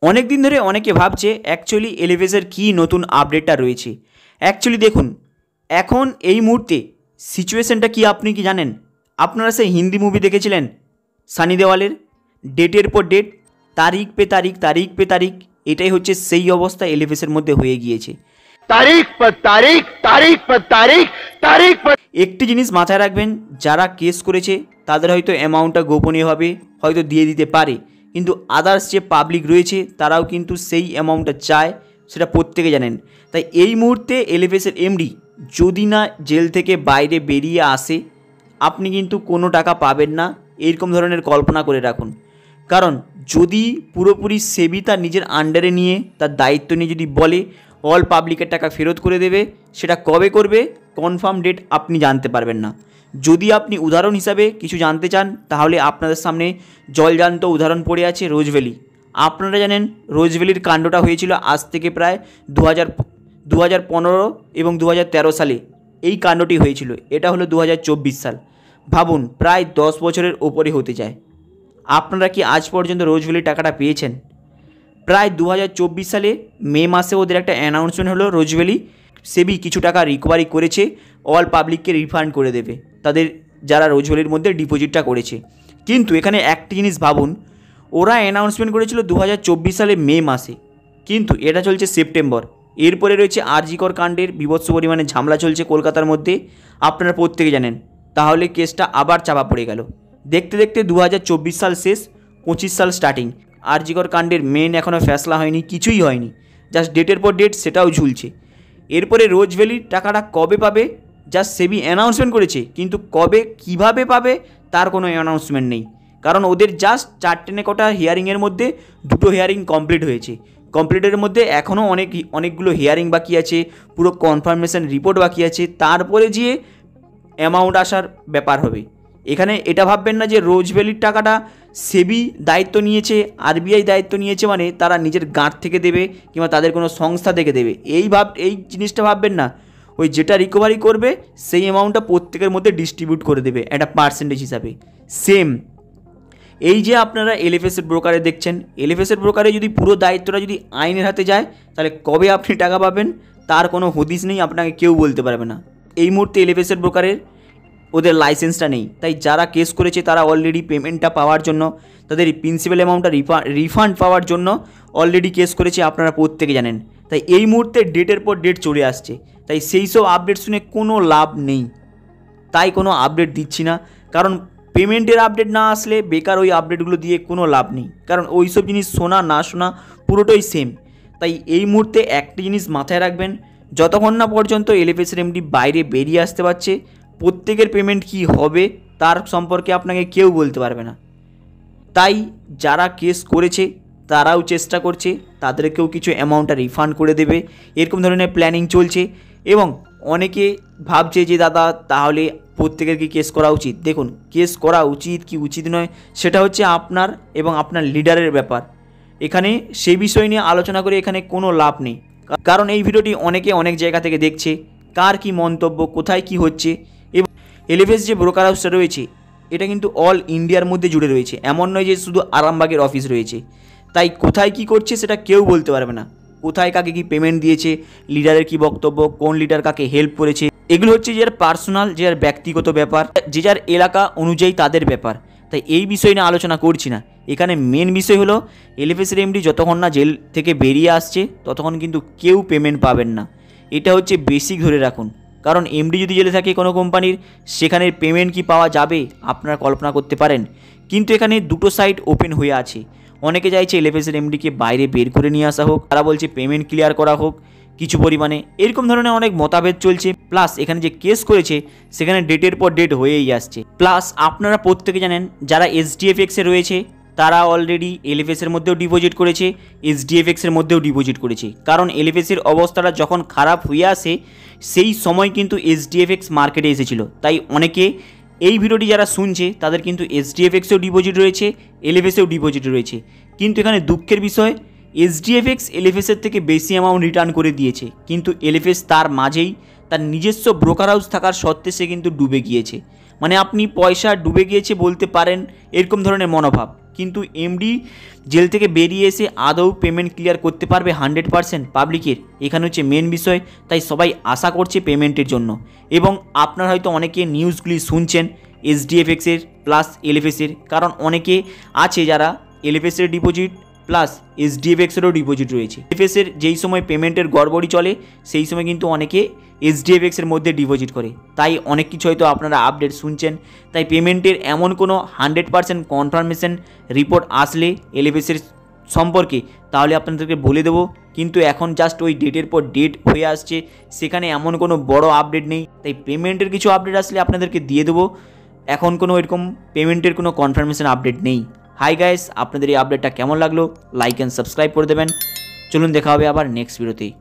অনেক দিন ধরে অনেকে ভাবছে অ্যাকচুয়ালি এলিভেসের কী নতুন আপডেটটা রয়েছে। অ্যাকচুয়ালি দেখুন, এখন এই মুহূর্তে সিচুয়েশনটা কি আপনি কি জানেন? আপনারা সেই হিন্দি মুভি দেখেছিলেন সানি দেওয়ালের, ডেটের পর ডেট, তারিখ পে তারিখ, তারিখ পে তারিখ। এটাই হচ্ছে সেই অবস্থা এলিভেসের মধ্যে হয়ে গিয়েছে। तारीख पर तारीख, तारीख पर तारीख, तारीख पर। একটি জিনিস মাথায় রাখবেন, যারা কেস করেছে তাদের হয়তো অ্যামাউন্টটা গোপনীয়ভাবে হয়তো দিয়ে দিতে পারে, কিন্তু আদার্স যে পাবলিক রয়েছে তারাও কিন্তু সেই অ্যামাউন্টটা চায়, সেটা প্রত্যেকে জানেন। তাই এই মুহূর্তে এলিভেসের এমডি যদি না জেল থেকে বাইরে বেরিয়ে আসে, আপনি কিন্তু কোনো টাকা পাবেন না, এইরকম ধরনের কল্পনা করে রাখুন। কারণ যদি পুরোপুরি সেবি তার নিজের আন্ডারে নিয়ে তার দায়িত্ব নিয়ে যদি বলে অল পাবলিকের টাকা ফেরত করে দেবে, সেটা কবে করবে কনফার্ম ডেট আপনি জানতে পারবেন না। যদি আপনি উদাহরণ হিসাবে কিছু জানতে চান, তাহলে আপনাদের সামনে জলজান্ত উদাহরণ পড়ে আছে রোজ ভ্যালি। আপনারা জানেন রোজ ভ্যালির কাণ্ডটা হয়েছিল আজ থেকে প্রায় 2015 এবং 2013 সালে এই কাণ্ডটি হয়েছিল। এটা হলো 2024 সাল। ভাবুন, প্রায় 10 বছরের ওপরে হতে যায়। আপনারা কি আজ পর্যন্ত রোজ ভ্যালির টাকাটা পেয়েছেন? প্রায় 2024 সালে মে মাসে ওদের একটা অ্যানাউন্সমেন্ট হলো, রোজ ভ্যালি সেবি কিছু টাকা রিকভারি করেছে, অল পাবলিককে রিফান্ড করে দেবে তাদের যারা রোজ ভ্যালির মধ্যে ডিপোজিটটা করেছে। কিন্তু এখানে একটি জিনিস ভাবুন, ওরা অ্যানাউন্সমেন্ট করেছিল 2024 সালে মে মাসে, কিন্তু এটা চলছে সেপ্টেম্বর। এরপরে রয়েছে আরজি কর কাণ্ডের বিভৎস পরিমাণে ঝামেলা চলছে কলকাতার মধ্যে, আপনারা প্রত্যেকে জানেন। তাহলে কেসটা আবার চাপা পড়ে গেল। দেখতে দেখতে 2024 সাল শেষ, 25 সাল স্টার্টিং। আরজি কর কাণ্ডের মেন এখনও ফ্যাসলা হয়নি, কিছুই হয়নি, জাস্ট ডেটের পর ডেট সেটাও ঝুলছে। এরপরে রোজ ভ্যালির টাকাটা কবে পাবে জাস্ট সেবি অ্যানাউন্সমেন্ট করেছে, কিন্তু কবে কিভাবে পাবে তার কোনো অ্যানাউন্সমেন্ট নেই। কারণ ওদের জাস্ট 4টে কোটা হিয়ারিংয়ের মধ্যে 2টো হিয়ারিং কমপ্লিট হয়েছে। কমপ্লিটের মধ্যে এখনও অনেকগুলো হিয়ারিং বাকি আছে, পুরো কনফার্মেশন রিপোর্ট বাকি আছে, তারপরে গিয়ে অ্যামাউন্ট আসার ব্যাপার হবে। এখানে এটা ভাববেন না যে রোজ ভ্যালির টাকাটা সেবি দায়িত্ব নিয়েছে, আরবিআই দায়িত্ব নিয়েছে মানে তারা নিজের গাঁট থেকে দেবে কিংবা তাদের কোনো সংস্থা থেকে দেবে, এই জিনিসটা ভাববেন না। ওই যেটা রিকভারি করবে সেই অ্যামাউন্টটা প্রত্যেকের মধ্যে ডিস্ট্রিবিউট করে দেবে একটা পার্সেন্টেজ হিসাবে। সেম এই যে আপনারা এলিফেসের ব্রোকারে দেখছেন, এলিফেসের ব্রোকারে যদি পুরো দায়িত্বটা যদি আইনের হাতে যায়, তাহলে কবে আপনি টাকা পাবেন তার কোনো হদিস নেই, আপনাকে কেউ বলতে পারবে না। এই মুহূর্তে এলিফেসের ব্রোকারের ওদের লাইসেন্সটা নেই, তাই যারা কেস করেছে তারা অলরেডি পেমেন্টটা পাওয়ার জন্য, তাদের প্রিন্সিপাল অ্যামাউন্টটা রিফান্ড পাওয়ার জন্য অলরেডি কেস করেছে, আপনারা প্রত্যেকে জানেন। তাই এই মুহূর্তে ডেটের পর ডেট চলে আসছে, তাই সেই সব আপডেট শুনে কোনো লাভ নেই, তাই কোনো আপডেট দিচ্ছি না। কারণ পেমেন্টের আপডেট না আসলে বেকার ওই আপডেটগুলো দিয়ে কোনো লাভ নেই, কারণ ওই সব জিনিস শোনা না শোনা পুরোটাই সেম। তাই এই মুহূর্তে একটা জিনিস মাথায় রাখবেন, যতক্ষণ না পর্যন্ত এলিফেসের এমডি বাইরে বেরিয়ে আসতে পারছে, প্রত্যেকের পেমেন্ট কি হবে তার সম্পর্কে আপনাকে কেউ বলতে পারবে না। তাই যারা কেস করেছে তারাও চেষ্টা করছে তাদেরকেও কিছু অ্যামাউন্টটা রিফান্ড করে দেবে, এরকম ধরনের প্ল্যানিং চলছে। এবং অনেকে ভাবছে যে দাদা তাহলে প্রত্যেকের কি কেস করা উচিত? দেখুন, কেস করা উচিত কি উচিত নয় সেটা হচ্ছে আপনার এবং আপনার লিডারের ব্যাপার। এখানে সেই বিষয় নিয়ে আলোচনা করে এখানে কোনো লাভ নেই, কারণ এই ভিডিওটি অনেকে অনেক জায়গা থেকে দেখছে, কার কি মন্তব্য, কোথায় কি হচ্ছে। এবং এলিভেস যে ব্রোকার হাউসটা রয়েছে এটা কিন্তু অল ইন্ডিয়ার মধ্যে জুড়ে রয়েছে, এমন নয় যে শুধু আরামবাগের অফিস রয়েছে। তাই কোথায় কি করছে সেটা কেউ বলতে পারবে না, কোথায় কাকে কি পেমেন্ট দিয়েছে, লিডারের কি বক্তব্য, কোন লিডার কাকে হেল্প করেছে, এগুলো হচ্ছে যার পার্সোনাল, যে যার ব্যক্তিগত ব্যাপার, যে যার এলাকা অনুযায়ী তাদের ব্যাপার। তাই এই বিষয় নিয়ে আলোচনা করছি না। এখানে মেন বিষয় হলো এলিফেসের এমডি যতক্ষণ না জেল থেকে বেরিয়ে আসছে ততক্ষণ কিন্তু কেউ পেমেন্ট পাবেন না, এটা হচ্ছে বেসিক ধরে রাখুন। কারণ এমডি যদি জেলে থাকে কোনো কোম্পানির, সেখানে পেমেন্ট কি পাওয়া যাবে আপনারা কল্পনা করতে পারেন। কিন্তু এখানে দুটো সাইড ওপেন হয়ে আছে, অনেকে চাইছে এলিফেসের এমডিকে বাইরে বের করে নিয়ে আসা হোক, তারা বলছে পেমেন্ট ক্লিয়ার করা হোক কিছু পরিমাণে, এরকম ধরনের অনেক মতভেদ চলছে। প্লাস এখানে যে কেস করেছে সেখানে ডেটের পর ডেট হয়েই আসছে। প্লাস আপনারা প্রত্যেকে জানেন যারা এসডিএফএক্সে রয়েছে তারা অলরেডি এলিফেসের মধ্যেও ডিপোজিট করেছে, এসডিএফএক্সের মধ্যেও ডিপোজিট করেছে। কারণ এলিফেসের অবস্থাটা যখন খারাপ হয়ে আসে সেই সময় কিন্তু এসডিএফএক্স মার্কেটে এসেছিল। তাই অনেকে এই ভিডিওটি যারা শুনছে তাদের কিন্তু এসডিএফএক্সেও ডিপোজিট রয়েছে, এলিফেসেও ডিপোজিট রয়েছে। কিন্তু এখানে দুঃখের বিষয়, এসডিএফএক্স এলিফেসের থেকে বেশি অ্যামাউন্ট রিটার্ন করে দিয়েছে, কিন্তু এলিফেস তার মাঝেই তার নিজস্ব ব্রোকার হাউস থাকার সত্ত্বে সে কিন্তু ডুবে গিয়েছে। মানে আপনি পয়সা ডুবে গিয়েছে বলতে পারেন, এরকম ধরনের মনোভাব। কিন্তু এমডি জেল থেকে বেরিয়ে এসে আদৌ পেমেন্ট ক্লিয়ার করতে পারবে 100% পাবলিকের? এখানে হচ্ছে মেন বিষয়। তাই সবাই আশা করছে পেমেন্টের জন্য। এবং আপনারা হয়তো অনেকে নিউজগুলি শুনছেন এসডিএফএক্সের প্লাস এলএফএসের, কারণ অনেকে আছে যারা এলএফএসের ডিপোজিট প্লাস এসডিএফএক্সেরও ডিপোজিট রয়েছে। এলএফএসের যেই সময় পেমেন্টের গড়বড়ি চলে সেই সময় কিন্তু অনেকে এসডিএফএক্সের মধ্যে ডিপোজিট করে। তাই অনেক কিছু হয়তো আপনারা আপডেট শুনছেন। তাই পেমেন্টের এমন কোনো 100% কনফার্মেশন রিপোর্ট আসলে এলএফএসের সম্পর্কে তাহলে আপনাদেরকে বলে দেবো। কিন্তু এখন জাস্ট ওই ডেটের পর ডেট হয়ে আসছে, সেখানে এমন কোনো বড় আপডেট নেই। তাই পেমেন্টের কিছু আপডেট আসলে আপনাদেরকে দিয়ে দেবো। এখন কোনো এরকম পেমেন্টের কোনো কনফার্মেশন আপডেট নেই। হাই গাইস, আপনাদের এই আপডেটটা কেমন লাগলো লাইক অ্যান্ড সাবস্ক্রাইব করে দেবেন। চলুন দেখা হবে আবার নেক্সট ভিডিওতেই।